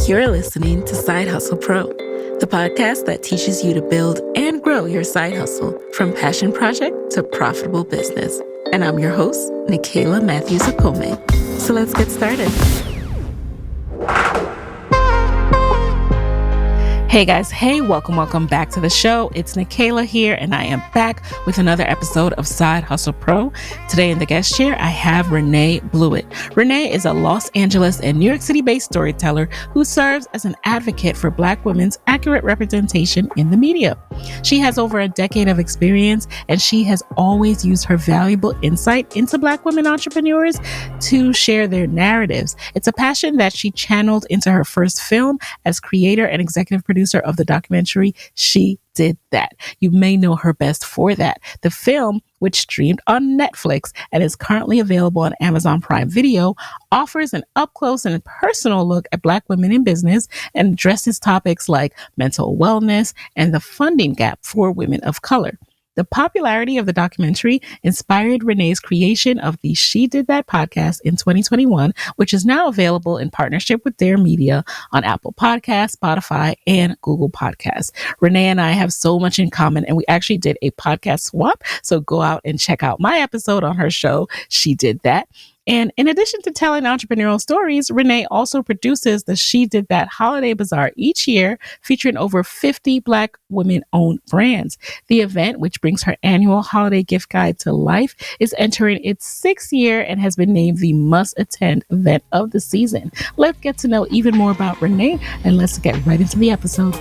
You're listening to Side Hustle Pro, the podcast that teaches you to build and grow your side hustle from passion project to profitable business. And I'm your host, Nicaila Matthews-Okome. So let's get started. Hey guys, hey, welcome back to the show. It's Nicaila here, and I am back with another episode of Side Hustle Pro. Today in the guest chair, I have Renae Bluitt. Renae is a Los Angeles and New York City-based storyteller who serves as an advocate for Black women's accurate representation in the media. She has over a decade of experience, and she has always used her valuable insight into Black women entrepreneurs to share their narratives. It's a passion that she channeled into her first film as creator and executive producer of the documentary She Did That. You may know her best for that. The film, which streamed on Netflix and is currently available on Amazon Prime Video, offers an up-close and personal look at Black women in business and addresses topics like mental wellness and the funding gap for women of color. The popularity of the documentary inspired Renae's creation of the She Did That podcast in 2021, which is now available in partnership with their media on Apple Podcasts, Spotify, and Google Podcasts. Renae and I have so much in common, and we actually did a podcast swap. So go out and check out my episode on her show, She Did That. And in addition to telling entrepreneurial stories, Renae also produces the She Did That Holiday Bazaar each year, featuring over 50 Black women-owned brands. The event, which brings her annual holiday gift guide to life, is entering its sixth year and has been named the must-attend event of the season. Let's get to know even more about Renae, and let's get right into the episode.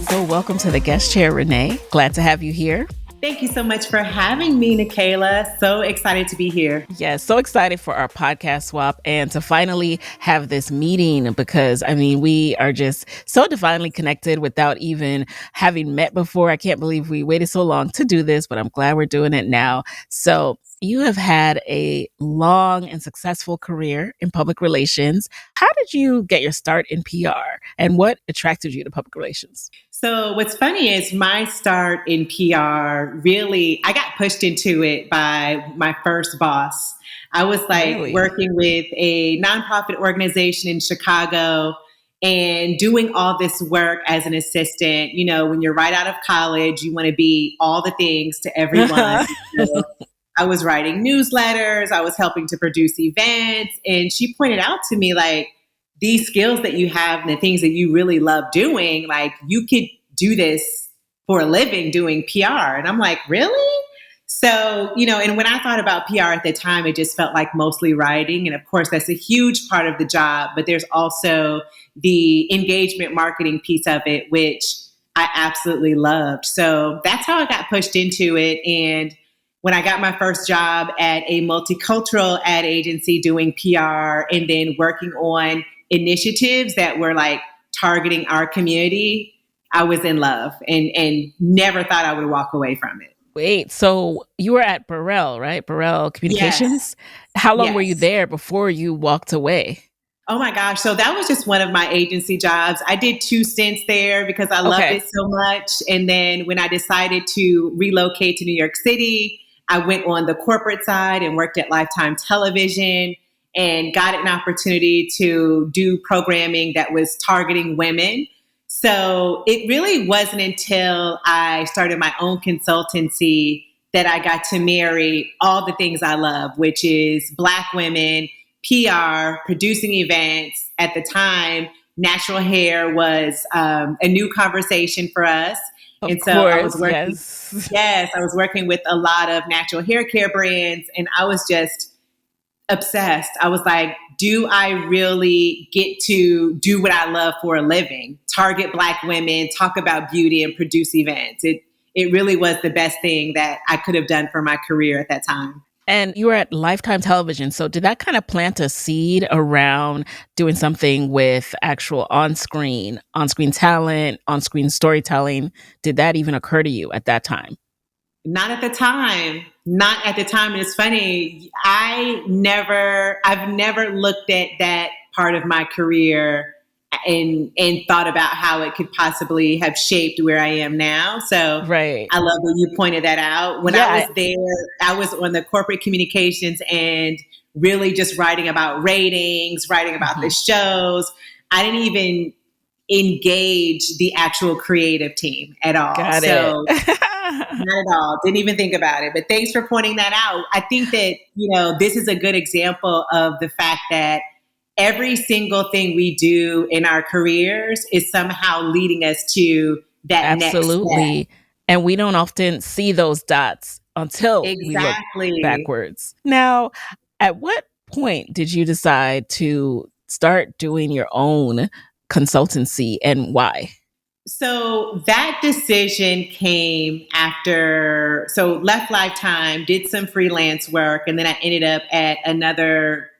So welcome to the guest chair, Renae. Glad to have you here. Thank you so much for having me, Nicaila. So excited to be here. Yes, so excited for our podcast swap and to finally have this meeting because, we are just so divinely connected without even having met before. I can't believe we waited so long to do this, but I'm glad we're doing it now. So you have had a long and successful career in public relations. How did you get your start in PR and what attracted you to public relations? So what's funny is my start in PR, really, I got pushed into it by my first boss. I was working with a nonprofit organization in Chicago and doing all this work as an assistant. You know, when you're right out of college, you want to be all the things to everyone. So I was writing newsletters. I was helping to produce events. And she pointed out to me, these skills that you have and the things that you really love doing, you could do this for a living doing PR. And I'm like, really? So, and when I thought about PR at the time, it just felt like mostly writing. And of course, that's a huge part of the job, but there's also the engagement marketing piece of it, which I absolutely loved. So that's how I got pushed into it. And when I got my first job at a multicultural ad agency doing PR and then working on initiatives that were targeting our community, I was in love and never thought I would walk away from it. Wait, so you were at Burrell, right? Burrell Communications? Yes. How long were you there before you walked away? Oh my gosh. So that was just one of my agency jobs. I did 2 stints there because I loved it so much. And then when I decided to relocate to New York City, I went on the corporate side and worked at Lifetime Television and got an opportunity to do programming that was targeting women. So it really wasn't until I started my own consultancy that I got to marry all the things I love, which is Black women, PR, producing events. At the time, natural hair was a new conversation for us. I was working. Yes, I was working with a lot of natural hair care brands, and I was just obsessed. I was like, do I really get to do what I love for a living? Target Black women, talk about beauty, and produce events. It really was the best thing that I could have done for my career at that time. And you were at Lifetime Television. So did that kind of plant a seed around doing something with actual on-screen talent, on-screen storytelling? Did that even occur to you at that time? Not at the time. And it's funny. I've never looked at that part of my career and thought about how it could possibly have shaped where I am now. So right. I love that you pointed that out. When I was there, I was on the corporate communications and really just writing about ratings, writing about the shows. I didn't even engage the actual creative team at all. Got so it. Not at all. Didn't even think about it. But thanks for pointing that out. I think that, this is a good example of the fact that every single thing we do in our careers is somehow leading us to that next step. And we don't often see those dots until we look backwards. Now, at what point did you decide to start doing your own consultancy, and why? So that decision came after, left Lifetime, did some freelance work, and then I ended up at another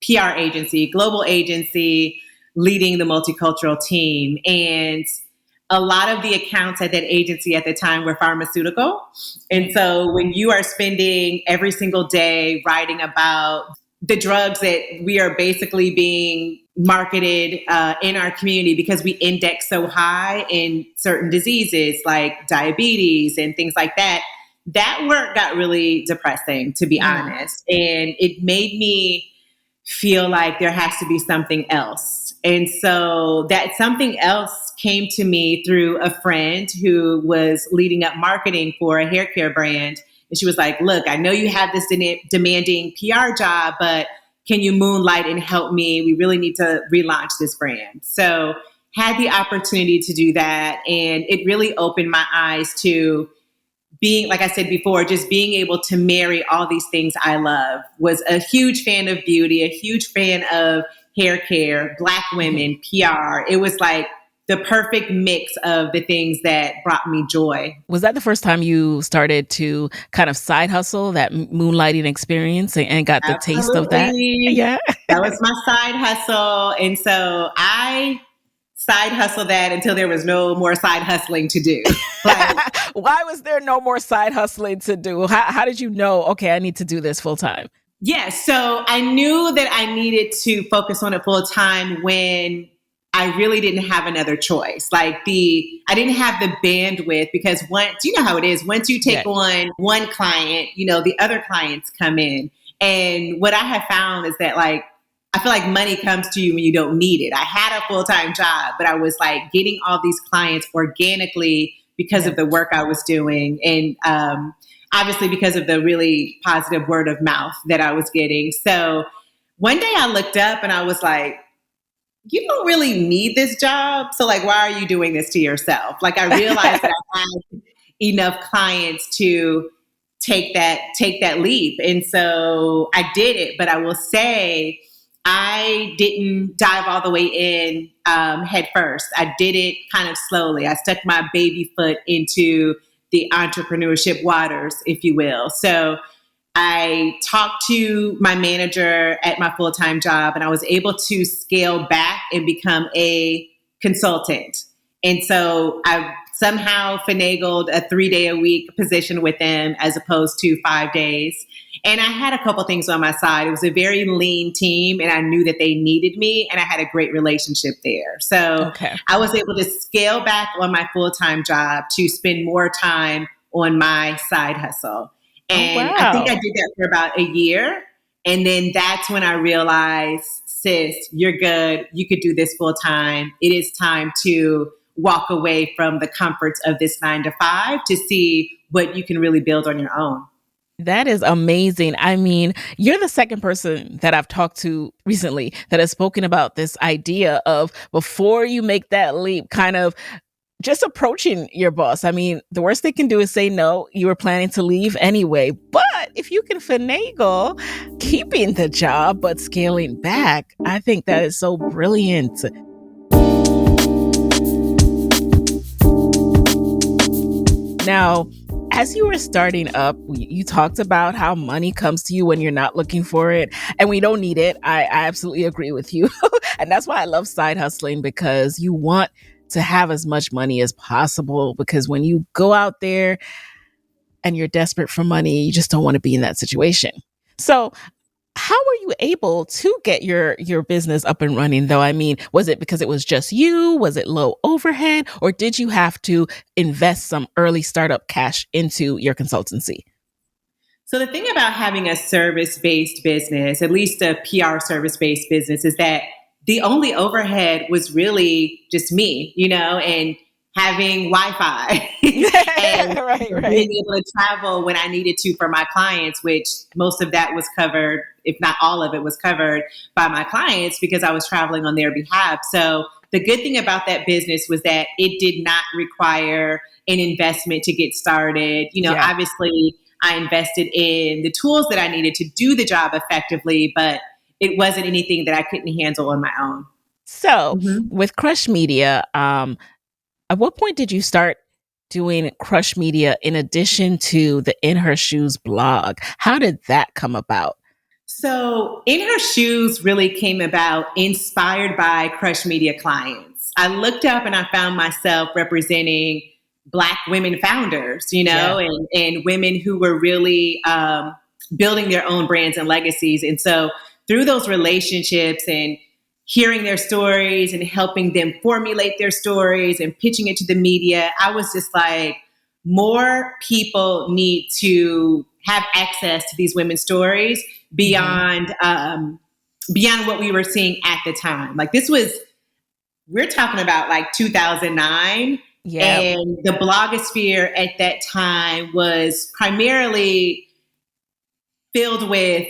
PR agency, global agency, leading the multicultural team. And a lot of the accounts at that agency at the time were pharmaceutical. And so when you are spending every single day writing about the drugs that we are basically being marketed in our community because we index so high in certain diseases like diabetes and things like that, that work got really depressing, to be honest. And it made me feel like there has to be something else. And so that something else came to me through a friend who was leading up marketing for a hair care brand. And she was like, look, I know you have this demanding PR job, but can you moonlight and help me? We really need to relaunch this brand. So had the opportunity to do that. And it really opened my eyes to being, like I said before, just being able to marry all these things I love. Was a huge fan of beauty, a huge fan of hair care, Black women, PR. It was like the perfect mix of the things that brought me joy. Was that the first time you started to kind of side hustle, that moonlighting experience, and got the taste of that? Yeah. That was my side hustle. And so I side hustle that until there was no more side hustling to do. Why was there no more side hustling to do? How did you know, okay, I need to do this full time? Yeah, so I knew that I needed to focus on it full time when I really didn't have another choice. I didn't have the bandwidth because once, you know how it is, once you take on one client, the other clients come in. And what I have found is that I feel like money comes to you when you don't need it. I had a full-time job, but I was getting all these clients organically because of the work I was doing. And obviously because of the really positive word of mouth that I was getting. So one day I looked up and I was like, you don't really need this job. So why are you doing this to yourself? I realized that I had enough clients to take that leap. And so I did it, but I will say I didn't dive all the way in head first. I did it kind of slowly. I stuck my baby foot into the entrepreneurship waters, if you will. So I talked to my manager at my full-time job, and I was able to scale back and become a consultant. And so I somehow finagled a 3-day-a-week position with them as opposed to 5 days. And I had a couple things on my side. It was a very lean team, and I knew that they needed me, and I had a great relationship there. So I was able to scale back on my full-time job to spend more time on my side hustle. And I think I did that for about a year. And then that's when I realized, sis, you're good. You could do this full time. It is time to walk away from the comforts of this 9-to-5 to see what you can really build on your own. That is amazing. I mean, you're the second person that I've talked to recently that has spoken about this idea of before you make that leap, kind of just approaching your boss. I mean, the worst they can do is say no. You were planning to leave anyway. But if you can finagle keeping the job but scaling back, I think that is so brilliant. Now, as you were starting up, you talked about how money comes to you when you're not looking for it, and we don't need it. I absolutely agree with you. And that's why I love side hustling, because you want to have as much money as possible, because when you go out there and you're desperate for money, you just don't want to be in that situation. So how were you able to get your business up and running, though? I mean, was it because it was just you? Was it low overhead? Or did you have to invest some early startup cash into your consultancy? So the thing about having a service-based business, at least a PR service-based business, is that the only overhead was really just me, and having Wi-Fi and Right. being able to travel when I needed to for my clients, which most of that was covered, if not all of it was covered by my clients because I was traveling on their behalf. So the good thing about that business was that it did not require an investment to get started. Obviously I invested in the tools that I needed to do the job effectively, but it wasn't anything that I couldn't handle on my own. So Mm-hmm. with Crush Media, at what point did you start doing Crush Media in addition to the In Her Shoes blog? How did that come about? So, In Her Shoes really came about inspired by Crush Media clients. I looked up and I found myself representing Black women founders, Yeah. and women who were really building their own brands and legacies. And so, through those relationships and hearing their stories and helping them formulate their stories and pitching it to the media, I was just like, more people need to have access to these women's stories beyond beyond what we were seeing at the time. Like we're talking about like 2009, Yeah. and the blogosphere at that time was primarily filled with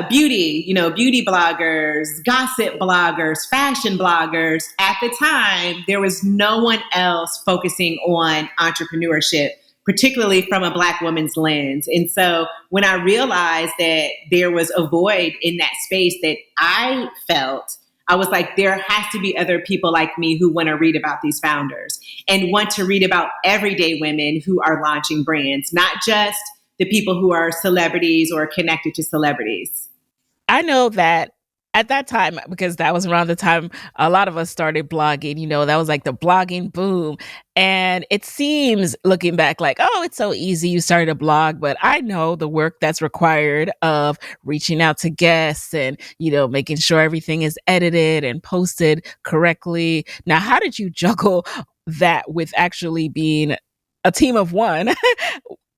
beauty bloggers, gossip bloggers, fashion bloggers. At the time, there was no one else focusing on entrepreneurship, particularly from a Black woman's lens. And so when I realized that there was a void in that space that I felt, I was like, there has to be other people like me who want to read about these founders and want to read about everyday women who are launching brands, not just the people who are celebrities or connected to celebrities. I know that at that time, because that was around the time a lot of us started blogging, that was like the blogging boom. And it seems looking back like, oh, it's so easy. You started a blog, but I know the work that's required of reaching out to guests and, making sure everything is edited and posted correctly. Now, how did you juggle that with actually being a team of one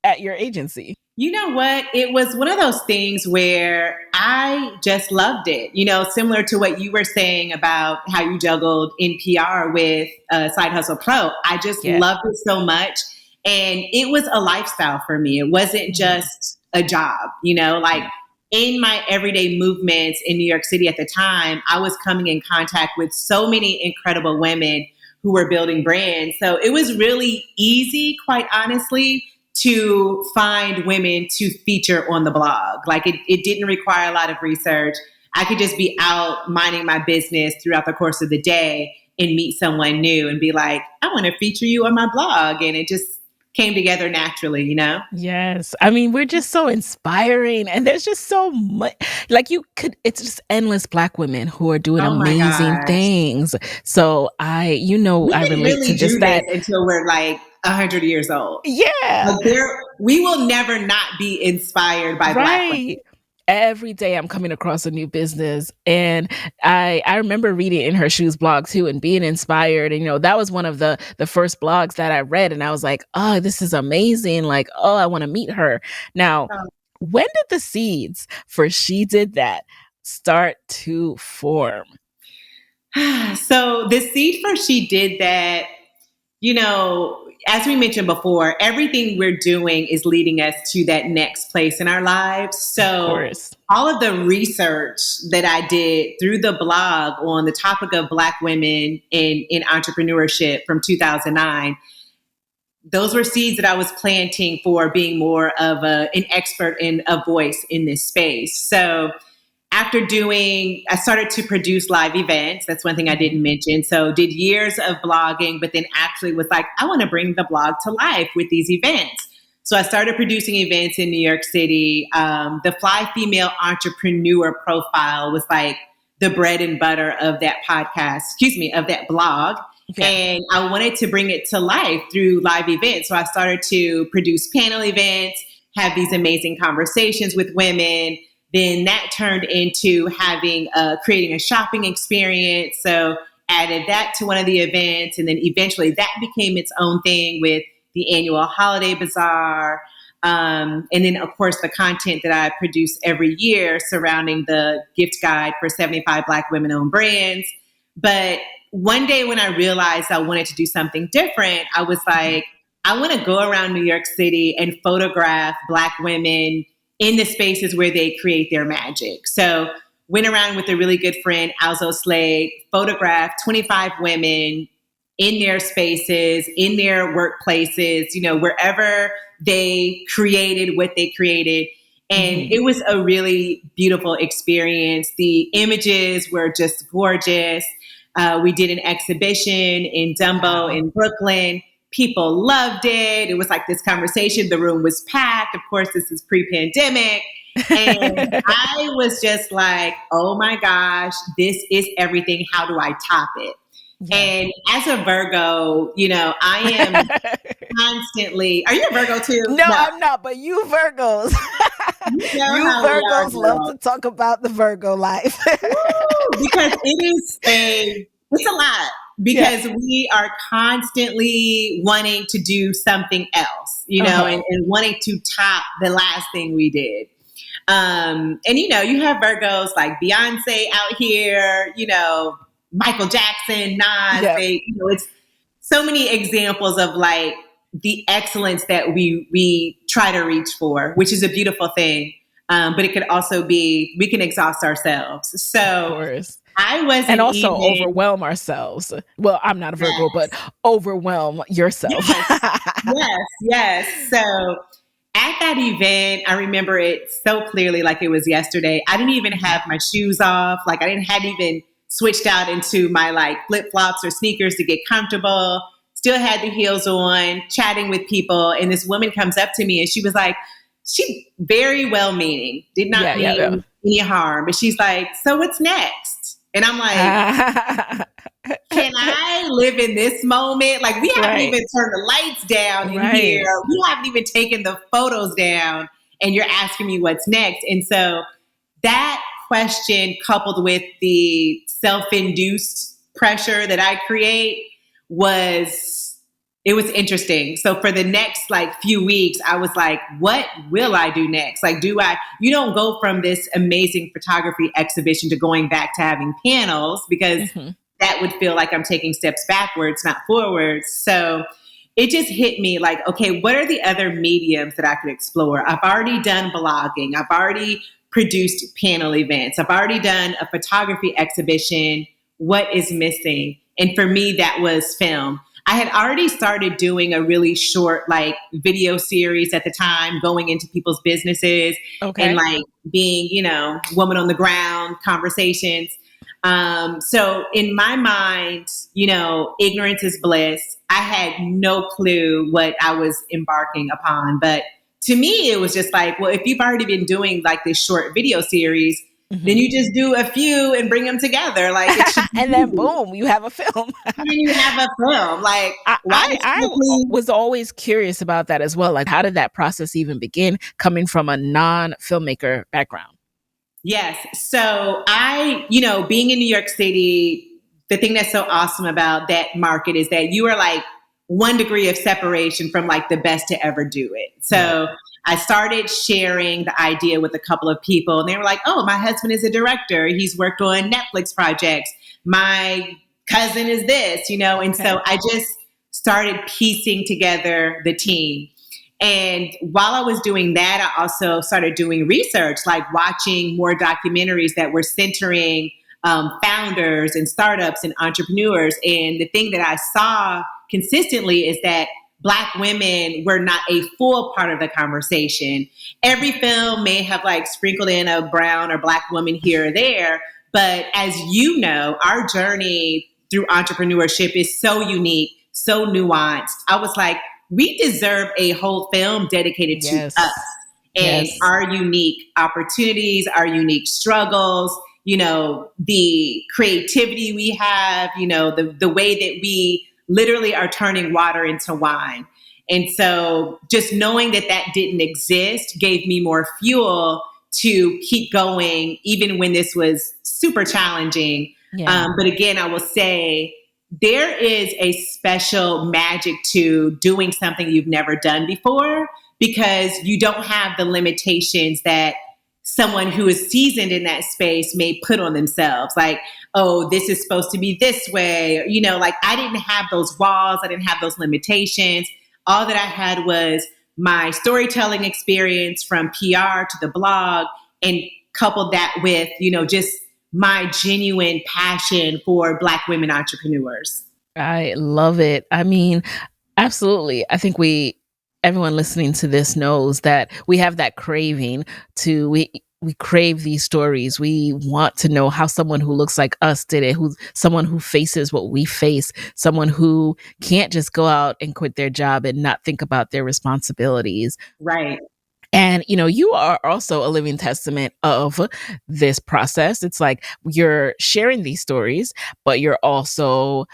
at your agency? You know what? It was one of those things where I just loved it. Similar to what you were saying about how you juggled in PR with Side Hustle Pro. I just loved it so much. And it was a lifestyle for me. It wasn't just a job, like in my everyday movements in New York City at the time, I was coming in contact with so many incredible women who were building brands. So it was really easy, quite honestly, to find women to feature on the blog. Like it didn't require a lot of research. I could just be out minding my business throughout the course of the day and meet someone new and be like, I want to feature you on my blog. And it just came together naturally, Yes. I mean, we're just so inspiring. And there's just so much, it's just endless Black women who are doing Oh my amazing gosh. things. So I relate really to just do that. this until we're like 100 years old. Yeah. Like we will never not be inspired by Black women. Right. Every day I'm coming across a new business. And I remember reading In Her Shoes blog too and being inspired. And that was one of the first blogs that I read. And I was like, oh, this is amazing. Like, oh, I want to meet her. Now, when did the seeds for She Did That start to form? So the seed for She Did That, as we mentioned before, everything we're doing is leading us to that next place in our lives. So all of the research that I did through the blog on the topic of Black women in entrepreneurship from 2009, those were seeds that I was planting for being more of an expert and a voice in this space. So I started to produce live events. That's one thing I didn't mention. So did years of blogging, but then actually was like, I want to bring the blog to life with these events. So I started producing events in New York City. The Fly Female Entrepreneur profile was like the bread and butter of that of that blog. Yeah. And I wanted to bring it to life through live events. So I started to produce panel events, have these amazing conversations with women. Then that turned into creating a shopping experience. So added that to one of the events. And then eventually that became its own thing with the annual holiday bazaar. And then, of course, the content that I produce every year surrounding the gift guide for 75 Black women-owned brands. But one day when I realized I wanted to do something different, I was like, I want to go around New York City and photograph Black women in the spaces where they create their magic. So went around with a really good friend, Alzo Slade, photographed 25 women in their spaces, in their workplaces, wherever they created what they created. And it was a really beautiful experience. The images were just gorgeous. We did an exhibition in Dumbo in Brooklyn. People loved it. It was like this conversation. The room was packed. Of course, this is pre-pandemic. And I was just like, oh my gosh, this is everything. How do I top it? Yeah. And as a Virgo, I am constantly. Are you a Virgo too? No, I'm not. But you Virgos, you Virgos love to talk about the Virgo life. Because it's a lot. Because we are constantly wanting to do something else, and wanting to top the last thing we did. And you have Virgos like Beyonce out here, Michael Jackson, Nas. It's so many examples of like the excellence that we try to reach for, which is a beautiful thing. But it could also be, we can exhaust ourselves. So of course. I wasn't and also overwhelm ourselves. Well, I'm not a Virgo, but overwhelm yourself. Yes. So at that event, I remember it so clearly, like it was yesterday. I didn't even have my shoes off. Like hadn't even switched out into my like flip flops or sneakers to get comfortable. Still had the heels on, chatting with people. And this woman comes up to me and she was like, she very well meaning, did not mean any harm. But she's like, so what's next? And I'm like, can I live in this moment? Like, we haven't even turned the lights down in here. We haven't even taken the photos down. And you're asking me what's next. And so that question, coupled with the self-induced pressure that I create, was interesting. So for the next few weeks, I was like, what will I do next? Like, you don't go from this amazing photography exhibition to going back to having panels, because that would feel like I'm taking steps backwards, not forwards. So it just hit me like, okay, what are the other mediums that I could explore? I've already done blogging. I've already produced panel events. I've already done a photography exhibition. What is missing? And for me, that was film. I had already started doing a really short video series at the time, going into people's businesses and being, woman on the ground conversations. So in my mind, ignorance is bliss. I had no clue what I was embarking upon. But to me, it was just like, well, if you've already been doing this short video series, then you just do a few and bring them together. And then boom, you have a film. And then you have a film. I was always curious about that as well. Like, how did that process even begin, coming from a non-filmmaker background? Yes. So being in New York City, the thing that's so awesome about that market is that you are 1 degree of separation from the best to ever do it. So I started sharing the idea with a couple of people, and they were like, oh, my husband is a director. He's worked on Netflix projects. My cousin is this, and so I just started piecing together the team. And while I was doing that, I also started doing research, watching more documentaries that were centering founders and startups and entrepreneurs. And the thing that I saw consistently is that Black women were not a full part of the conversation. Every film may have sprinkled in a brown or Black woman here or there. But as you know, our journey through entrepreneurship is so unique, so nuanced. I was like, we deserve a whole film dedicated to us and our unique opportunities, our unique struggles, the creativity we have, the way that we literally are turning water into wine. And so just knowing that didn't exist gave me more fuel to keep going, even when this was super challenging. But again, I will say there is a special magic to doing something you've never done before, because you don't have the limitations that someone who is seasoned in that space may put on themselves. Like, oh, this is supposed to be this way. Like I didn't have those walls. I didn't have those limitations. All that I had was my storytelling experience from PR to the blog, and coupled that with, just my genuine passion for Black women entrepreneurs. I love it. I mean, absolutely. I think everyone listening to this knows that we have that craving we crave these stories. We want to know how someone who looks like us did it, someone who faces what we face, someone who can't just go out and quit their job and not think about their responsibilities. Right. And, you are also a living testament of this process. It's like you're sharing these stories, but you're also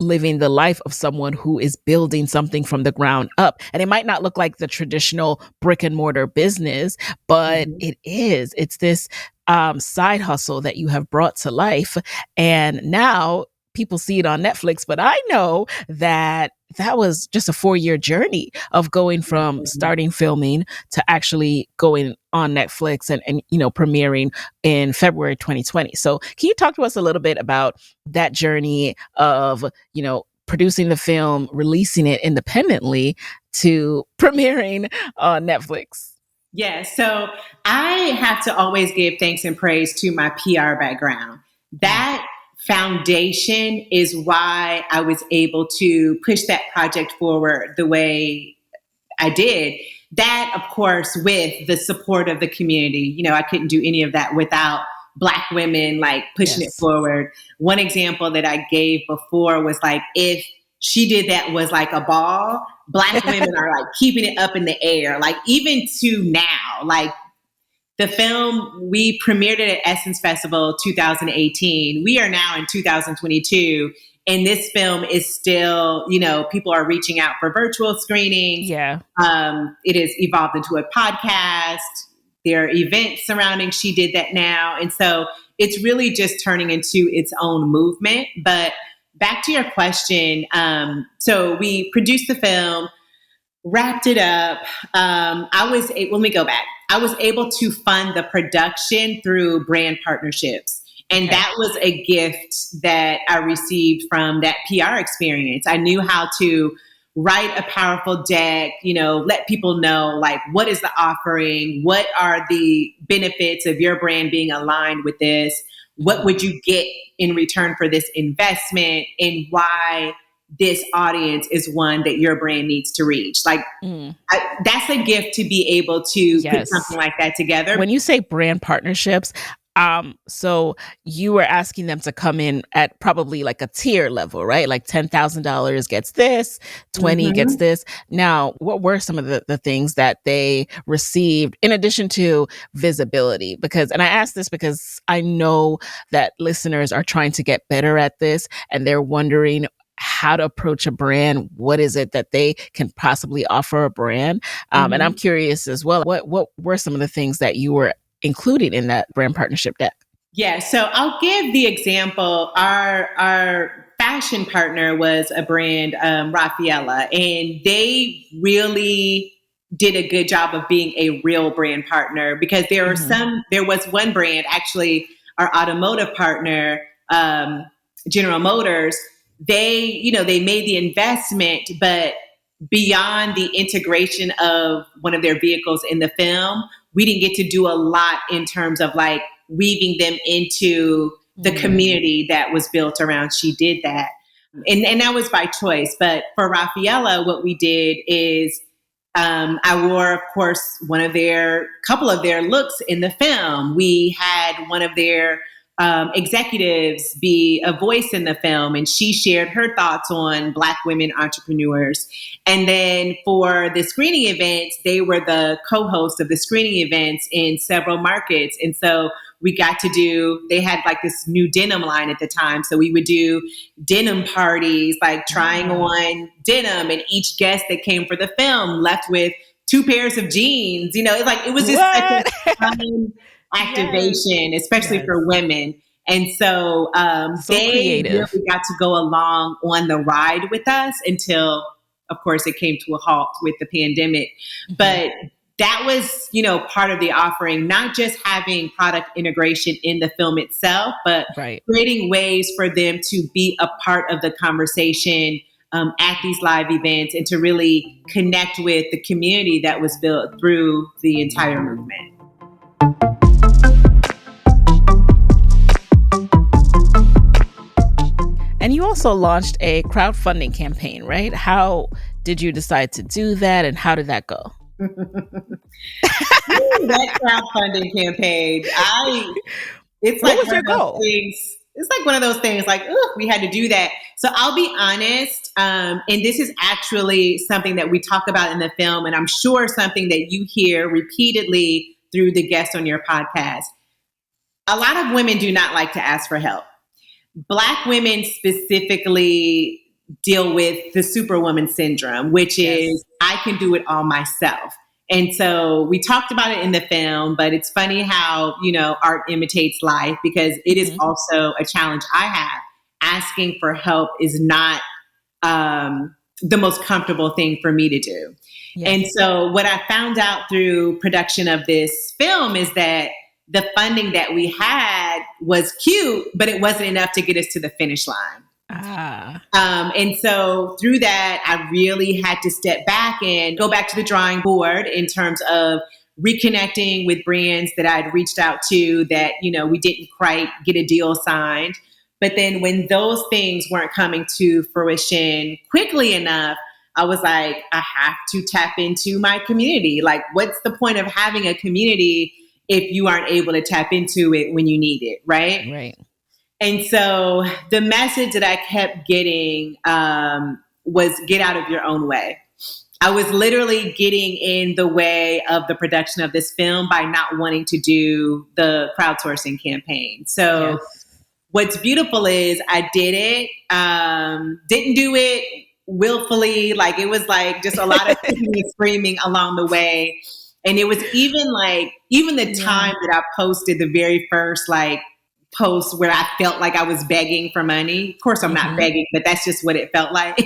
living the life of someone who is building something from the ground up. And it might not look like the traditional brick and mortar business, but it's this side hustle that you have brought to life. And now people see it on Netflix, but I know that was just a 4-year journey of going from starting filming to actually going on Netflix and premiering in February 2020. So can you talk to us a little bit about that journey of, producing the film, releasing it independently to premiering on Netflix? Yeah, so I have to always give thanks and praise to my PR background. That foundation is why I was able to push that project forward the way I did. That, of course, with the support of the community. I couldn't do any of that without Black women like pushing it forward. One example that I gave before was like, if She Did That was like a ball, Black women are like keeping it up in the air. Like even to now, like the film, we premiered it at Essence Festival 2018. We are now in 2022. And this film is still, people are reaching out for virtual screenings. Yeah. It has evolved into a podcast. There are events surrounding She Did That now. And so it's really just turning into its own movement. But back to your question. So we produced the film, wrapped it up. Let me go back. I was able to fund the production through brand partnerships. And that was a gift that I received from that PR experience. I knew how to write a powerful deck, let people know like, what is the offering? What are the benefits of your brand being aligned with this? What would you get in return for this investment, and why this audience is one that your brand needs to reach? Like that's a gift to be able to put something like that together. When you say brand partnerships, so you were asking them to come in at probably like a tier level, right? Like $10,000 gets this, 20 gets this. Now, what were some of the things that they received in addition to visibility? And I ask this because I know that listeners are trying to get better at this, and they're wondering how to approach a brand. What is it that they can possibly offer a brand? And I'm curious as well, what were some of the things that you were included in that brand partnership deck? Yeah, so I'll give the example. Our fashion partner was a brand, Raffaella, and they really did a good job of being a real brand partner, because there was one brand, actually, our automotive partner, General Motors. They made the investment, but beyond the integration of one of their vehicles in the film, we didn't get to do a lot in terms of like weaving them into the community that was built around She Did That. And that was by choice. But for Raffaella, what we did is I wore, of course, couple of their looks in the film. We had one of their executives be a voice in the film, and she shared her thoughts on Black women entrepreneurs. And then for the screening events, they were the co-hosts of the screening events in several markets. And so we got to they had like this new denim line at the time. So we would do denim parties, like trying on denim, and each guest that came for the film left with 2 pairs of jeans. It was just such a fun activation, especially for women. And so, they creative. really got to go along on the ride with us until, of course, it came to a halt with the pandemic. Mm-hmm. But that was, part of the offering, not just having product integration in the film itself, but creating ways for them to be a part of the conversation at these live events and to really connect with the community that was built through the entire movement. And you also launched a crowdfunding campaign, right? How did you decide to do that, and how did that go? That crowdfunding campaign, it's like one of those things. It's like one of those things like, we had to do that. So I'll be honest, and this is actually something that we talk about in the film, and I'm sure something that you hear repeatedly through the guests on your podcast. A lot of women do not like to ask for help. Black women specifically deal with the superwoman syndrome, which is, I can do it all myself. And so we talked about it in the film, but it's funny how, art imitates life, because it is also a challenge I have. Asking for help is not the most comfortable thing for me to do. Yes. And so what I found out through production of this film is that the funding that we had was cute, but it wasn't enough to get us to the finish line. And so through that, I really had to step back and go back to the drawing board in terms of reconnecting with brands that I'd reached out to that, we didn't quite get a deal signed. But then when those things weren't coming to fruition quickly enough, I was like, I have to tap into my community. Like, what's the point of having a community if you aren't able to tap into it when you need it, right? Right. And so the message that I kept getting was get out of your own way. I was literally getting in the way of the production of this film by not wanting to do the crowdsourcing campaign. So what's beautiful is I did it, didn't do it willfully. Like, it was like just a lot of screaming along the way. And it was even the time that I posted the very first post where I felt like I was begging for money. Of course, I'm not begging, but that's just what it felt like.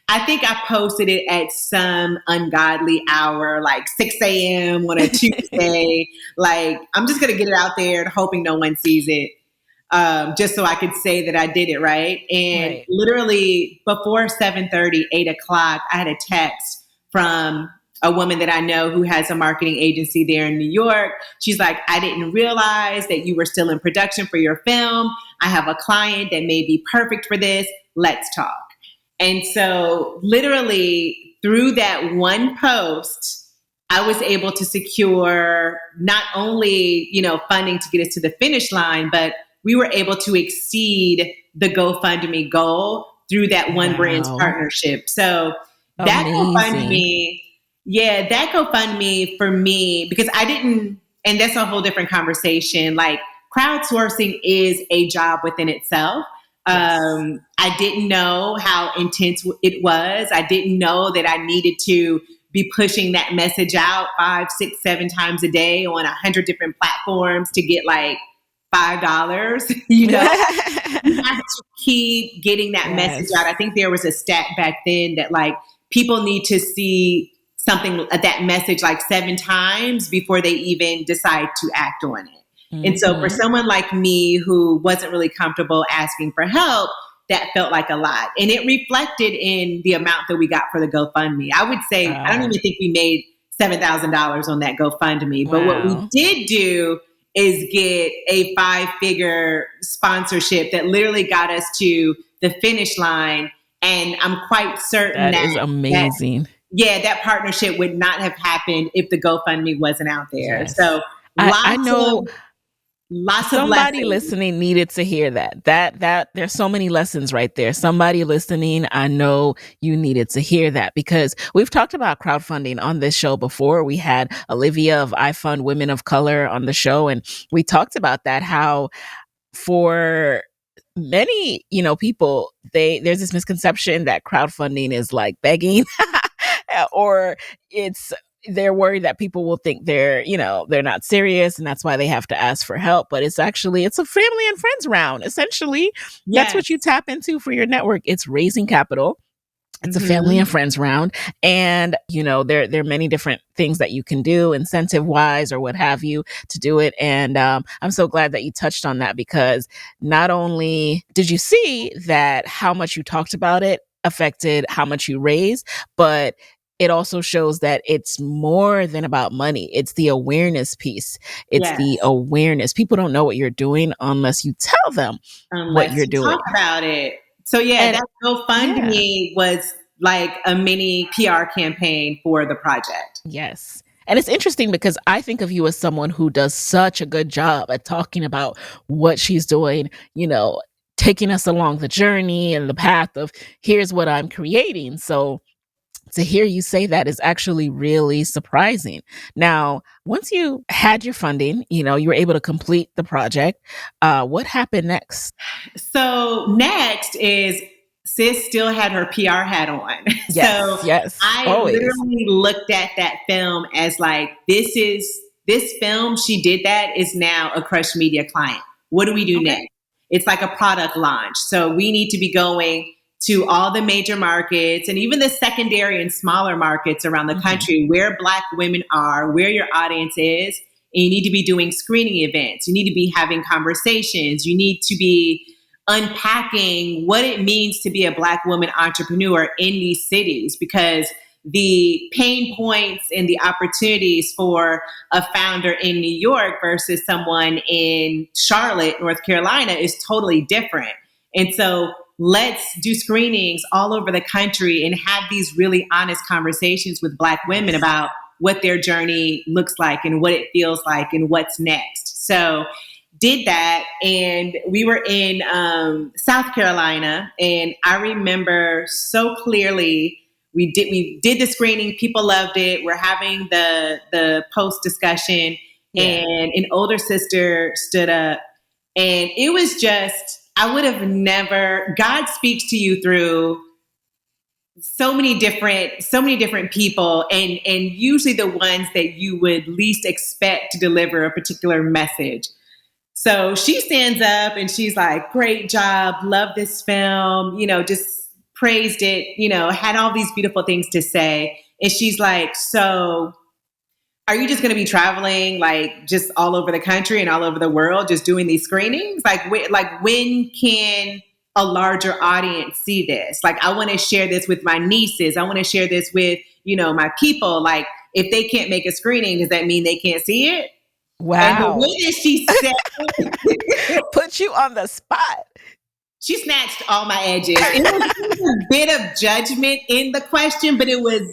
I think I posted it at some ungodly hour, like 6 a.m. on a Tuesday. I'm just going to get it out there, hoping no one sees it, just so I could say that I did it right. And literally before 7:30, 8 o'clock, I had a text from a woman that I know who has a marketing agency there in New York. She's like, I didn't realize that you were still in production for your film. I have a client that may be perfect for this. Let's talk. And so literally through that one post, I was able to secure not only, funding to get us to the finish line, but we were able to exceed the GoFundMe goal through that one brand's partnership. So that GoFundMe, that GoFundMe for me, because I didn't, and that's a whole different conversation. Crowdsourcing is a job within itself. I didn't know how intense it was. I didn't know that I needed to be pushing that message out 5, 6, 7 times a day on 100 different platforms to get $5. You have to keep getting that message out. I think there was a stat back then that people need to see something, that message 7 times before they even decide to act on it. Mm-hmm. And so for someone like me who wasn't really comfortable asking for help, that felt like a lot. And it reflected in the amount that we got for the GoFundMe. I would say, I don't even think we made $7,000 on that GoFundMe. But what we did do is get a 5-figure sponsorship that literally got us to the finish line. And I'm quite certain that is amazing. That partnership would not have happened if the GoFundMe wasn't out there. Yes. So I know lots somebody of listening needed to hear that there's so many lessons right there. Somebody listening, I know you needed to hear that, because we've talked about crowdfunding on this show before. We had Olivia of I Fund Women of Color on the show, and we talked about that, how for many, people, there's this misconception that crowdfunding is like begging or they're worried that people will think they're not serious, and that's why they have to ask for help. But it's a family and friends round. Essentially, that's what you tap into for your network. It's raising capital It's a family and friends round. And, there are many different things that you can do incentive wise or what have you to do it. And I'm so glad that you touched on that, because not only did you see that how much you talked about it affected how much you raised, but it also shows that it's more than about money. It's the awareness piece. It's the awareness. People don't know what you're doing unless you tell them what you're doing. Talk about it. So that GoFundMe was like a mini PR campaign for the project. Yes. And it's interesting because I think of you as someone who does such a good job at talking about what she's doing, taking us along the journey and the path of here's what I'm creating. So to hear you say that is actually really surprising. Now, once you had your funding, you were able to complete the project. What happened next? So next is Sis still had her PR hat on. Yes, I always. literally looked at that film as like, this film, she did that, is now a Crush Media client. What do we do next? It's like a product launch. So we need to be going to all the major markets and even the secondary and smaller markets around the country where Black women are, where your audience is. And you need to be doing screening events. You need to be having conversations. You need to be unpacking what it means to be a Black woman entrepreneur in these cities, because the pain points and the opportunities for a founder in New York versus someone in Charlotte, North Carolina is totally different. And so let's do screenings all over the country and have these really honest conversations with Black women about what their journey looks like and what it feels like and what's next. So did that. And we were in South Carolina. And I remember so clearly, we did the screening. People loved it. We're having the post discussion, and an older sister stood up, and it was just, I would have never, God speaks to you through so many different people, and usually the ones that you would least expect to deliver a particular message. So she stands up and she's like, great job, love this film, just praised it, had all these beautiful things to say. And she's like, so are you just going to be traveling like just all over the country and all over the world, just doing these screenings? Like when can a larger audience see this? Like, I want to share this with my nieces. I want to share this with, my people. Like, if they can't make a screening, does that mean they can't see it? Wow. And the way that she said, put you on the spot. She snatched all my edges. It was a bit of judgment in the question, but it was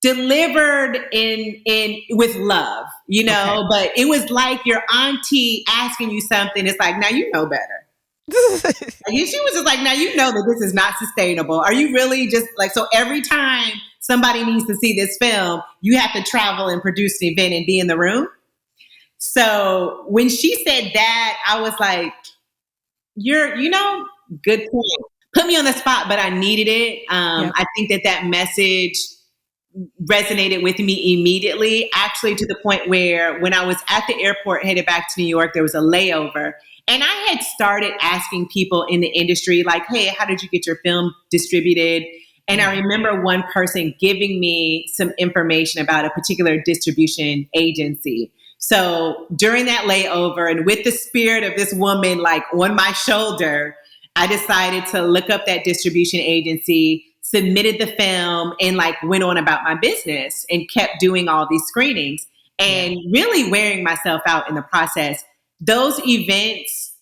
delivered in with love, but it was like your auntie asking you something. It's like, now you know better. She was just like, now you know that this is not sustainable. Are you really just like, so every time somebody needs to see this film, you have to travel and produce an event and be in the room? So when she said that, I was like, good point. Put me on the spot, but I needed it. I think that message resonated with me immediately, actually to the point where when I was at the airport headed back to New York, there was a layover. And I had started asking people in the industry, like, hey, how did you get your film distributed? And I remember one person giving me some information about a particular distribution agency. So during that layover, and with the spirit of this woman like on my shoulder, I decided to look up that distribution agency, submitted the film, and like went on about my business and kept doing all these screenings and really wearing myself out in the process. Those events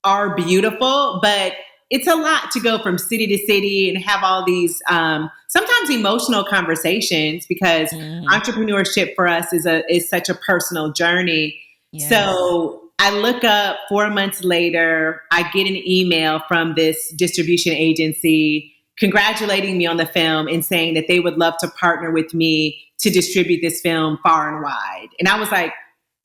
are beautiful, but it's a lot to go from city to city and have all these sometimes emotional conversations, because entrepreneurship for us is such a personal journey. Yes. So I look up 4 months later, I get an email from this distribution agency congratulating me on the film and saying that they would love to partner with me to distribute this film far and wide. And I was like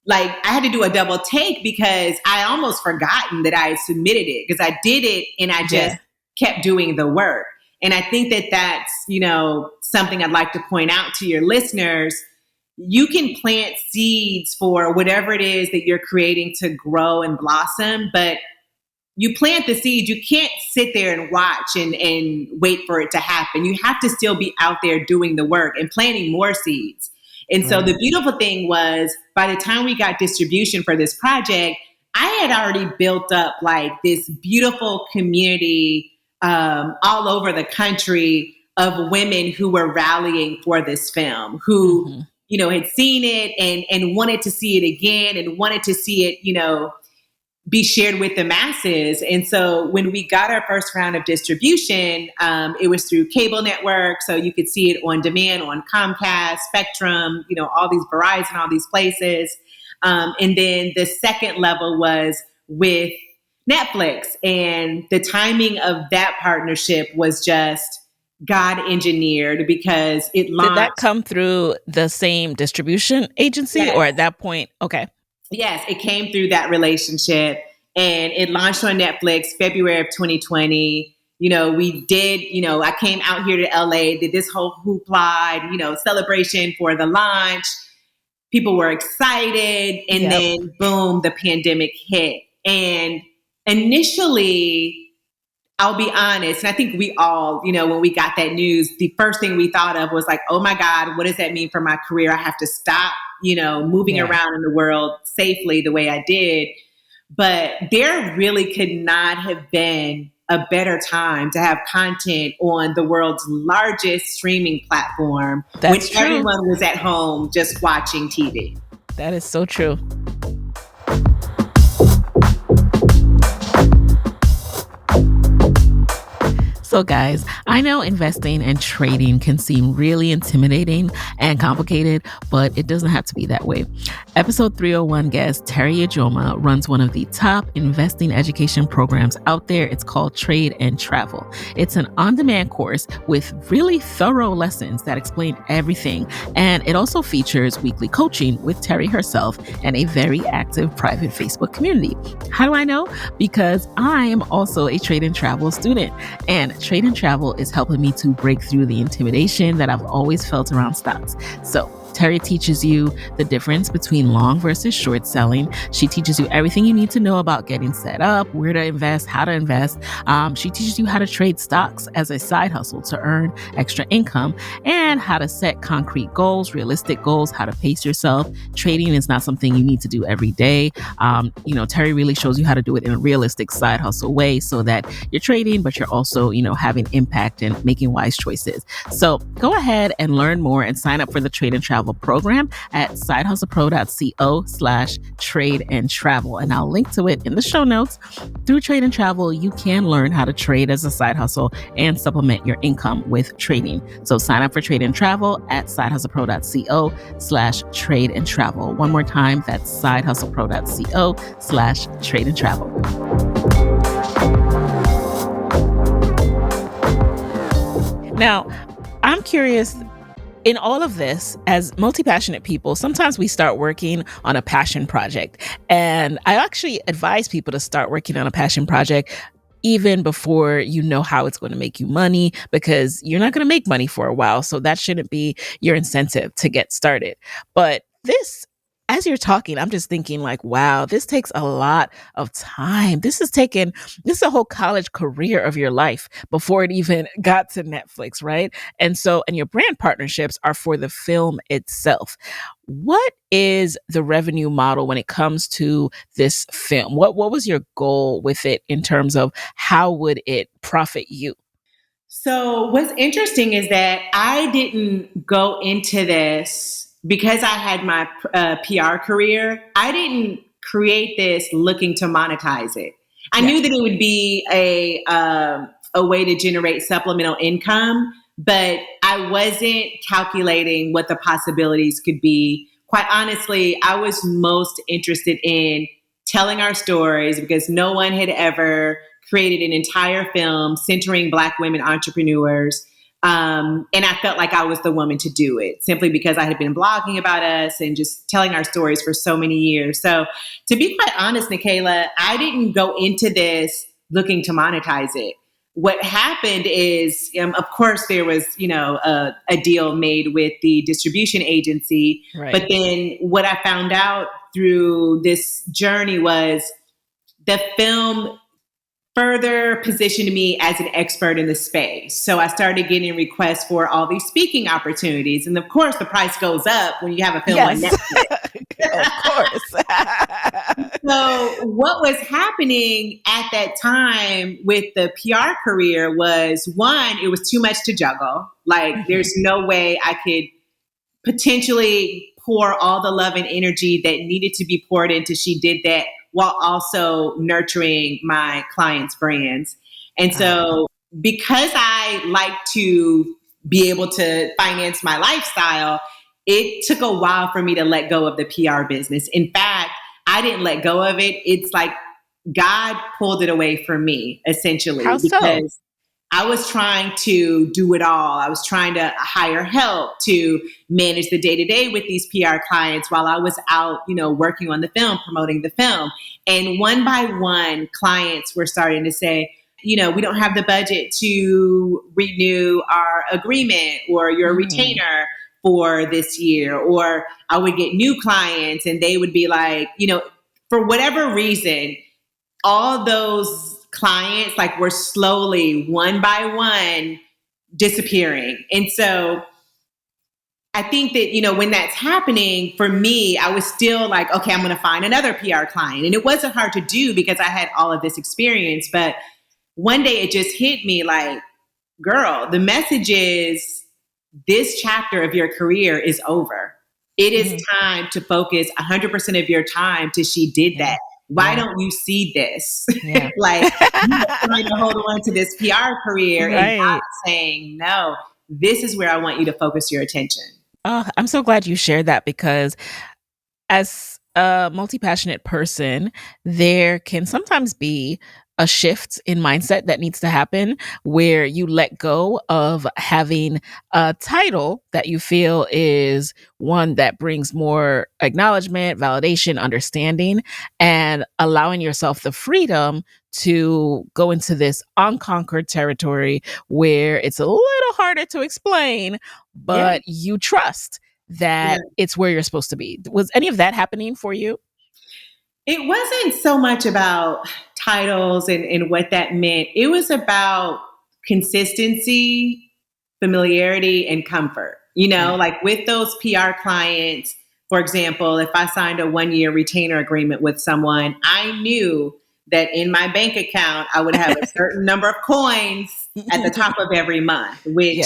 I had to do a double take, because I almost forgotten that I had submitted it, because I did it and I just kept doing the work. And I think that that's, something I'd like to point out to your listeners. You can plant seeds for whatever it is that you're creating to grow and blossom, but you plant the seed, you can't sit there and watch and wait for it to happen. You have to still be out there doing the work and planting more seeds. And so the beautiful thing was, by the time we got distribution for this project, I had already built up like this beautiful community all over the country of women who were rallying for this film, who, had seen it and wanted to see it again and wanted to see it, be shared with the masses. And so when we got our first round of distribution, it was through cable network. So you could see it on demand on Comcast, Spectrum, all these Verizon, all these places. And then the second level was with Netflix. And the timing of that partnership was just God engineered because it launched. Did that come through the same distribution agency or at that point? Okay. Yes, it came through that relationship, and it launched on Netflix February of 2020. We did, I came out here to LA, did this whole hoopla, celebration for the launch. People were excited, and then boom, the pandemic hit. And initially, I'll be honest, and I think we all, when we got that news, the first thing we thought of was like, oh my God, what does that mean for my career? I have to stop, moving around in the world safely the way I did. But there really could not have been a better time to have content on the world's largest streaming platform when everyone was at home just watching TV. That is so true. So guys, I know investing and trading can seem really intimidating and complicated, but it doesn't have to be that way. Episode 301 guest Terry Ejoma runs one of the top investing education programs out there. It's called Trade and Travel. It's an on-demand course with really thorough lessons that explain everything. And it also features weekly coaching with Terry herself and a very active private Facebook community. How do I know? Because I am also a Trade and Travel student, and Trade and Travel is helping me to break through the intimidation that I've always felt around stocks. So Terry teaches you the difference between long versus short selling. She teaches you everything you need to know about getting set up, where to invest, how to invest. She teaches you how to trade stocks as a side hustle to earn extra income, and how to set concrete goals, realistic goals, how to pace yourself. Trading is not something you need to do every day. Terry really shows you how to do it in a realistic side hustle way so that you're trading, but you're also, having impact and making wise choices. So go ahead and learn more and sign up for the Trade and Travel program at sidehustlepro.co/trade and travel. And I'll link to it in the show notes. Through Trade and Travel, you can learn how to trade as a side hustle and supplement your income with trading. So sign up for Trade and Travel at sidehustlepro.co/trade and travel. One more time, that's sidehustlepro.co/trade and travel. Now, I'm curious, in all of this, as multi-passionate people, sometimes we start working on a passion project. And I actually advise people to start working on a passion project even before you know how it's going to make you money, because you're not going to make money for a while. So that shouldn't be your incentive to get started. But this, as you're talking, I'm just thinking like, wow, this takes a lot of time. This is a whole college career of your life before it even got to Netflix, right? And your brand partnerships are for the film itself. What is the revenue model when it comes to this film? What was your goal with it in terms of how would it profit you? So what's interesting is that I didn't go into this because I had my PR career. I didn't create this looking to monetize it. I knew that it would be a way to generate supplemental income, but I wasn't calculating what the possibilities could be. Quite honestly, I was most interested in telling our stories because no one had ever created an entire film centering Black women entrepreneurs. And I felt like I was the woman to do it simply because I had been blogging about us and just telling our stories for so many years. So to be quite honest, Nicaila, I didn't go into this looking to monetize it. What happened is, of course, there was, a deal made with the distribution agency. Right. But then what I found out through this journey was the film further positioned me as an expert in the space. So I started getting requests for all these speaking opportunities. And of course, the price goes up when you have a film on Netflix. Of course. So what was happening at that time with the PR career was, one, it was too much to juggle. Like, there's no way I could potentially pour all the love and energy that needed to be poured into She Did That while also nurturing my clients' brands. And so because I like to be able to finance my lifestyle, it took a while for me to let go of the PR business. In fact, I didn't let go of it. It's like God pulled it away from me, essentially. How so? Because I was trying to do it all. I was trying to hire help to manage the day-to-day with these PR clients while I was out, working on the film, promoting the film. And one by one, clients were starting to say, we don't have the budget to renew our agreement, or you're a retainer for this year. Or I would get new clients and they would be like, for whatever reason, all those clients were slowly, one by one, disappearing. And so I think that, when that's happening for me, I was still like, okay, I'm going to find another PR client. And it wasn't hard to do because I had all of this experience. But one day it just hit me like, girl, the message is this chapter of your career is over. It is time to focus 100% of your time to She Did That. Why don't you see this? Yeah. You're trying to hold on to this PR career and not saying, no, this is where I want you to focus your attention. Oh, I'm so glad you shared that, because as a multi-passionate person, there can sometimes be a shift in mindset that needs to happen, where you let go of having a title that you feel is one that brings more acknowledgement, validation, understanding, and allowing yourself the freedom to go into this unconquered territory where it's a little harder to explain, but you trust that it's where you're supposed to be. Was any of that happening for you? It wasn't so much about titles and what that meant. It was about consistency, familiarity, and comfort. With those PR clients, for example, if I signed a 1-year retainer agreement with someone, I knew that in my bank account, I would have a certain number of coins at the top of every month, which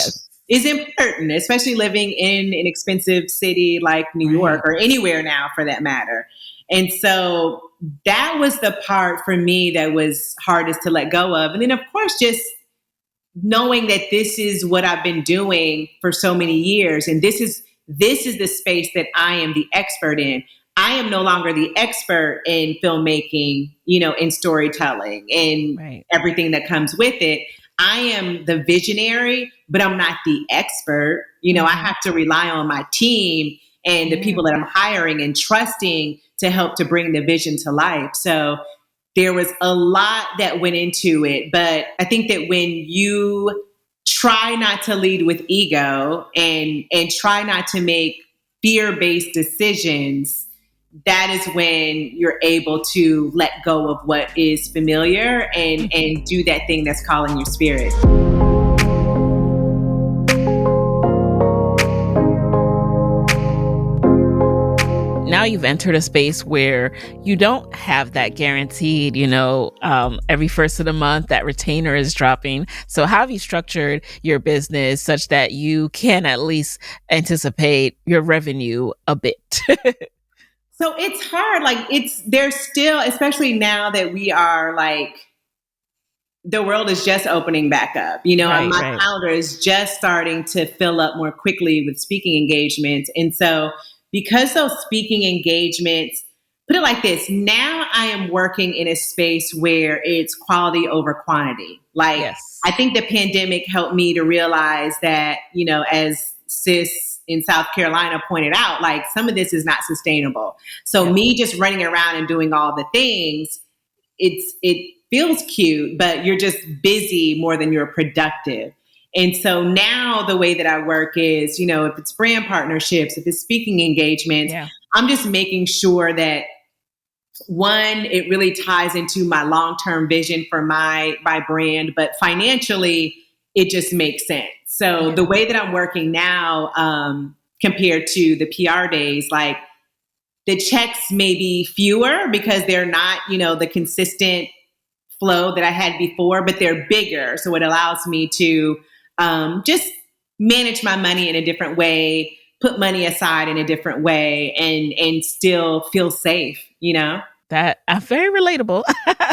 is important, especially living in an expensive city like New York, or anywhere now for that matter. And so that was the part for me that was hardest to let go of. And then, of course, just knowing that this is what I've been doing for so many years. And this is the space that I am the expert in. I am no longer the expert in filmmaking, in storytelling and everything that comes with it. I am the visionary, but I'm not the expert. I have to rely on my team and the people that I'm hiring and trusting to help to bring the vision to life. So there was a lot that went into it. But I think that when you try not to lead with ego and try not to make fear-based decisions, that is when you're able to let go of what is familiar and do that thing that's calling your spirit. Now you've entered a space where you don't have that guaranteed, every first of the month that retainer is dropping. So how have you structured your business such that you can at least anticipate your revenue a bit? So it's hard. There's still, especially now that we are the world is just opening back up. My calendar is just starting to fill up more quickly with speaking engagements. And so because those speaking engagements, put it like this, now I am working in a space where it's quality over quantity. I think the pandemic helped me to realize that, as Sis in South Carolina pointed out, some of this is not sustainable. So me just running around and doing all the things, it feels cute, but you're just busy more than you're productive. And so now the way that I work is, if it's brand partnerships, if it's speaking engagements, I'm just making sure that one, it really ties into my long-term vision for my brand, but financially, it just makes sense. So the way that I'm working now, compared to the PR days, like the checks may be fewer because they're not, the consistent flow that I had before, but they're bigger. So it allows me to just manage my money in a different way, put money aside in a different way, and still feel safe, That very relatable.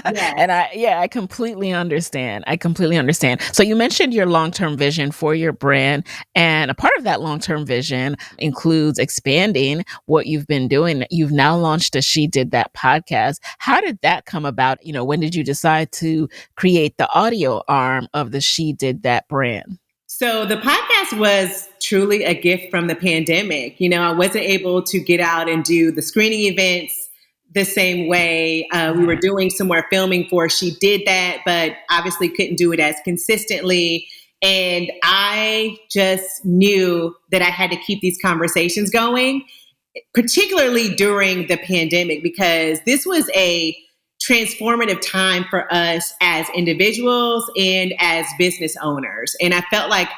Yes. And I completely understand. So you mentioned your long-term vision for your brand, and a part of that long-term vision includes expanding what you've been doing. You've now launched a She Did That podcast. How did that come about? When did you decide to create the audio arm of the She Did That brand? So the podcast was truly a gift from the pandemic. I wasn't able to get out and do the screening events the same way. We were doing some more filming for She Did That, but obviously couldn't do it as consistently. And I just knew that I had to keep these conversations going, particularly during the pandemic, because this was a transformative time for us as individuals and as business owners. And I felt like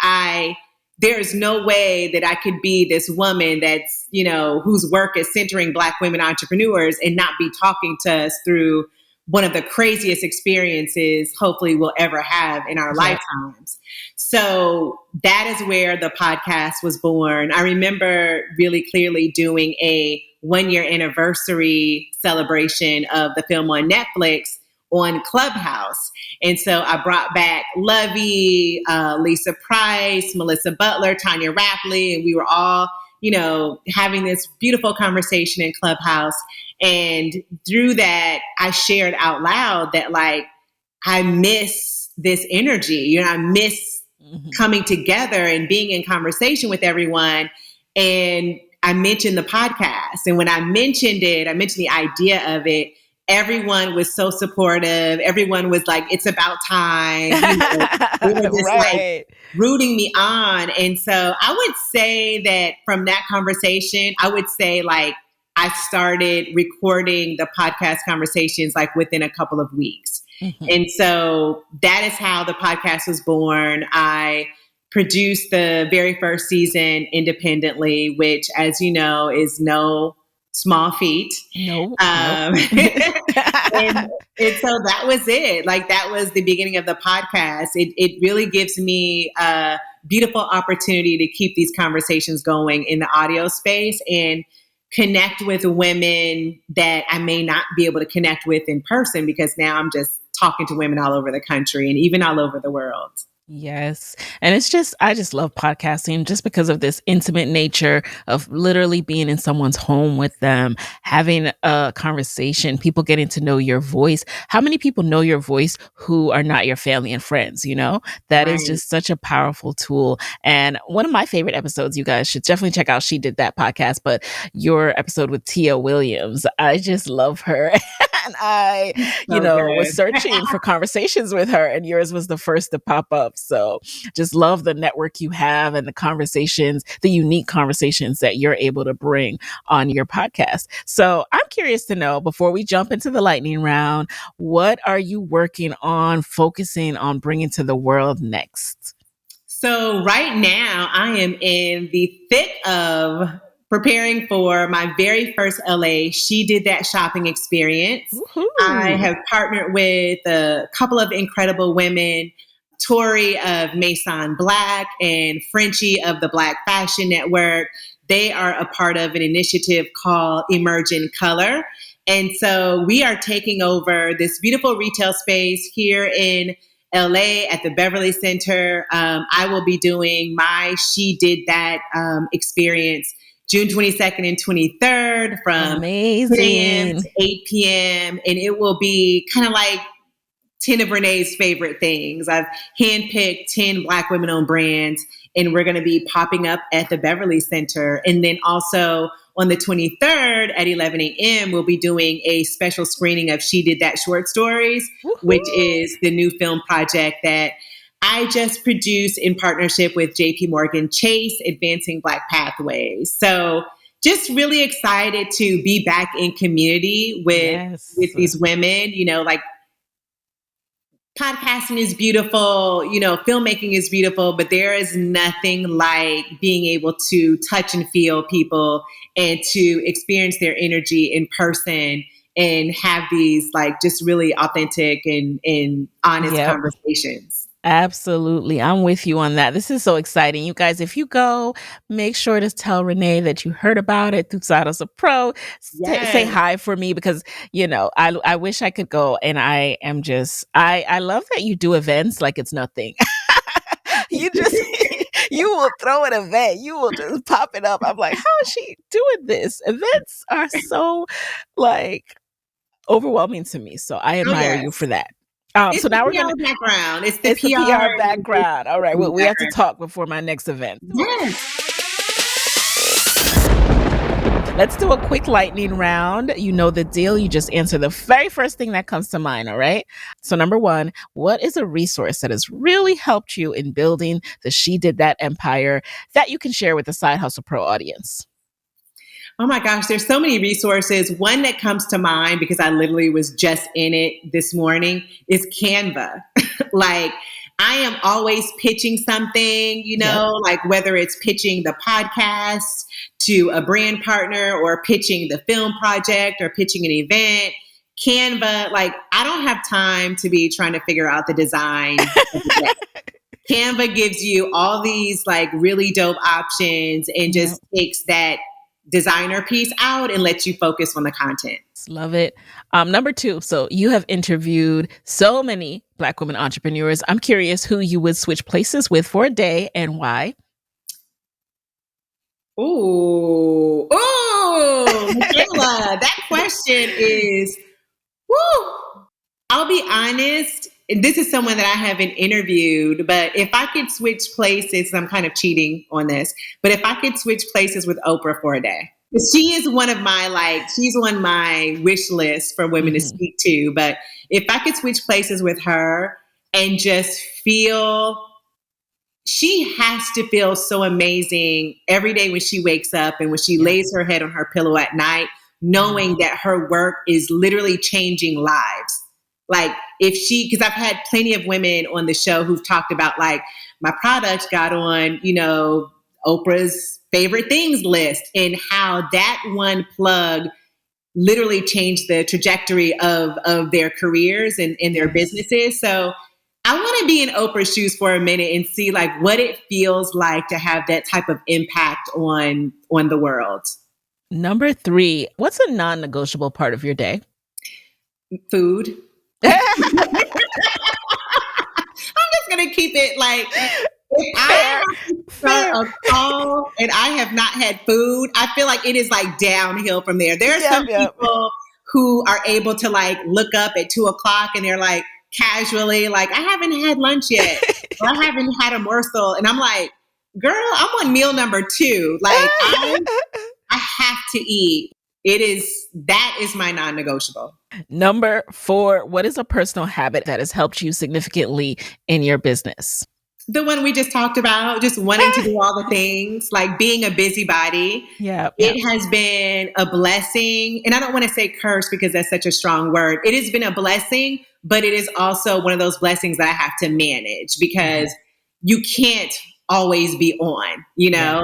there's no way that I could be this woman that's, whose work is centering Black women entrepreneurs and not be talking to us through one of the craziest experiences hopefully we'll ever have in our lifetimes. So that is where the podcast was born. I remember really clearly doing a 1-year anniversary celebration of the film on Netflix on Clubhouse. And so I brought back Lovey, Lisa Price, Melissa Butler, Tanya Rapley, and we were all, having this beautiful conversation in Clubhouse. And through that, I shared out loud that I miss this energy. I miss coming together and being in conversation with everyone. And I mentioned the podcast. And when I mentioned the idea of it, everyone was so supportive. Everyone was like, it's about time. They were just rooting me on. And so I would say that from that conversation, I started recording the podcast conversations within a couple of weeks. Mm-hmm. And so that is how the podcast was born. I produced the very first season independently, which, as you know, is no small feat. Nope. And so that was it. That was the beginning of the podcast. It really gives me a beautiful opportunity to keep these conversations going in the audio space and connect with women that I may not be able to connect with in person, because now I'm just talking to women all over the country and even all over the world. Yes. And I just love podcasting just because of this intimate nature of literally being in someone's home with them, having a conversation, people getting to know your voice. How many people know your voice who are not your family and friends? That is just such a powerful tool. And one of my favorite episodes, you guys should definitely check out She Did That podcast, but your episode with Tia Williams, I just love her. And I, was searching for conversations with her, and yours was the first to pop up. So just love the network you have and the unique conversations that you're able to bring on your podcast. So I'm curious to know, before we jump into the lightning round, what are you working on, focusing on bringing to the world next? So right now I am in the thick of preparing for my very first LA She Did That shopping experience. Woo-hoo. I have partnered with a couple of incredible women, Tori of Maison Black and Frenchie of the Black Fashion Network. They are a part of an initiative called Emerge in Color. And so we are taking over this beautiful retail space here in LA at the Beverly Center. I will be doing my She Did That experience June 22nd and 23rd from 10 a.m. to 8 p.m. And it will be kind of like 10 of Renae's favorite things. I've handpicked 10 Black women-owned brands, and we're going to be popping up at the Beverly Center. And then also on the 23rd at 11 a.m., we'll be doing a special screening of She Did That short stories, Woo-hoo. Which is the new film project that I just produced in partnership with JP Morgan Chase, Advancing Black Pathways. So just really excited to be back in community with these women, like podcasting is beautiful, filmmaking is beautiful, but there is nothing like being able to touch and feel people and to experience their energy in person and have these like just really authentic and honest conversations. Absolutely. I'm with you on that. This is so exciting. You guys, if you go, make sure to tell Renae that you heard about it through Side Hustle Pro. Say hi for me because, I wish I could go. And I am I love that you do events like it's nothing. You will throw an event. You will just pop it up. I'm like, how is she doing this? Events are so like overwhelming to me. So I admire you for that. So now we're going to background. It's the PR background. All right. Well, we have to talk before my next event. Yes. Let's do a quick lightning round. You know the deal. You just answer the very first thing that comes to mind. All right. So number one, what is a resource that has really helped you in building the She Did That empire that you can share with the Side Hustle Pro audience? Oh my gosh, there's so many resources. One that comes to mind because I literally was just in it this morning is Canva. Like I am always pitching something, like whether it's pitching the podcast to a brand partner or pitching the film project or pitching an event. Canva, like I don't have time to be trying to figure out the design. Canva gives you all these like really dope options and just takes that designer piece out and let you focus on the content. Love it. Number two, so you have interviewed so many Black women entrepreneurs. I'm curious who you would switch places with for a day and why. Ooh, Michaela, that question is, I'll be honest. This is someone that I haven't interviewed, but if I could switch places, I'm kind of cheating on this, but if I could switch places with Oprah for a day, she is she's on my wish list for women to speak to. But if I could switch places with her and just she has to feel so amazing every day when she wakes up and when she lays her head on her pillow at night, knowing that her work is literally changing lives. Like because I've had plenty of women on the show who've talked about like my product got on, Oprah's favorite things list and how that one plug literally changed the trajectory of their careers and their businesses. So I want to be in Oprah's shoes for a minute and see like what it feels like to have that type of impact on the world. Number three, what's a non-negotiable part of your day? Food. I'm just going to keep it like, if I start a call and I have not had food, I feel like it is like downhill from there. There are some people who are able to like look up at 2:00 and they're like casually like, I haven't had lunch yet. Or I haven't had a morsel. And I'm like, girl, I'm on meal number 2. Like I have to eat. That is my non-negotiable. Number 4, what is a personal habit that has helped you significantly in your business? The one we just talked about, just wanting to do all the things, like being a busybody. It has been a blessing. And I don't want to say curse because that's such a strong word. It has been a blessing, but it is also one of those blessings that I have to manage because you can't always be on,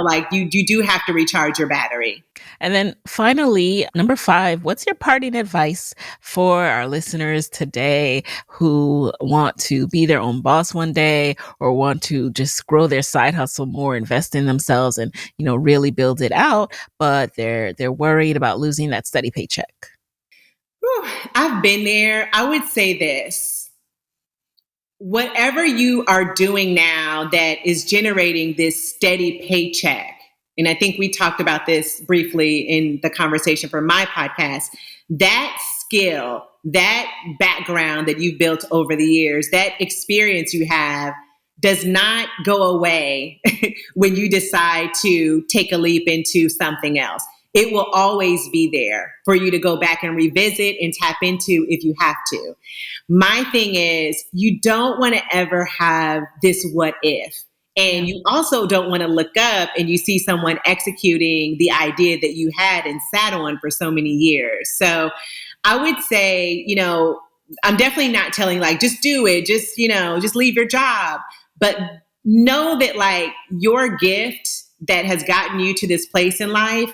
like you do have to recharge your battery. And then finally, number 5, what's your parting advice for our listeners today who want to be their own boss one day or want to just grow their side hustle more, invest in themselves and, really build it out, but they're worried about losing that steady paycheck? I've been there. I would say this. Whatever you are doing now that is generating this steady paycheck, and I think we talked about this briefly in the conversation for my podcast, that skill, that background that you've built over the years, that experience you have does not go away when you decide to take a leap into something else. It will always be there for you to go back and revisit and tap into if you have to. My thing is, you don't want to ever have this what if. And you also don't want to look up and you see someone executing the idea that you had and sat on for so many years. So I would say, I'm definitely not telling like, just do it, just leave your job. But know that like your gift that has gotten you to this place in life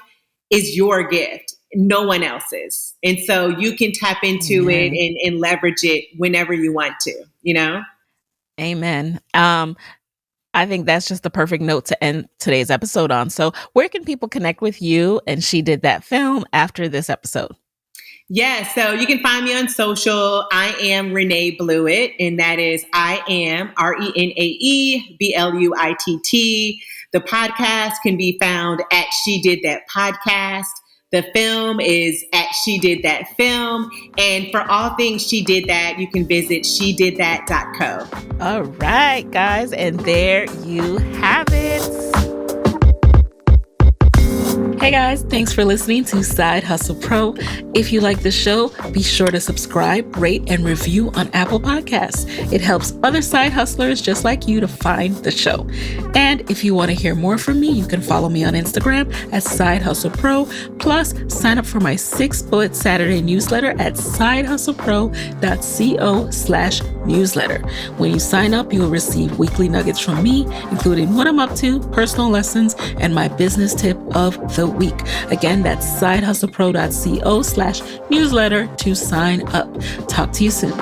is your gift, no one else's. And so you can tap into it and leverage it whenever you want to, Amen. I think that's just the perfect note to end today's episode on. So where can people connect with you and She Did That Film after this episode? Yeah, so you can find me on social. I am Renae Bluitt, and that is I am Renae Bluitt. The podcast can be found at She Did That Podcast. The film is at She Did That Film. And for all things She Did That, you can visit shedidthat.co. All right, guys. And there you have it. Hey guys, thanks for listening to Side Hustle Pro. If you like the show, be sure to subscribe, rate, and review on Apple Podcasts. It helps other side hustlers just like you to find the show. And if you want to hear more from me, you can follow me on Instagram at Side Hustle Pro. Plus, sign up for my 6-bullet Saturday newsletter at sidehustlepro.co/newsletter. When you sign up, you will receive weekly nuggets from me, including what I'm up to, personal lessons, and my business tip of the week. Again, that's sidehustlepro.co/newsletter to sign up. Talk to you soon.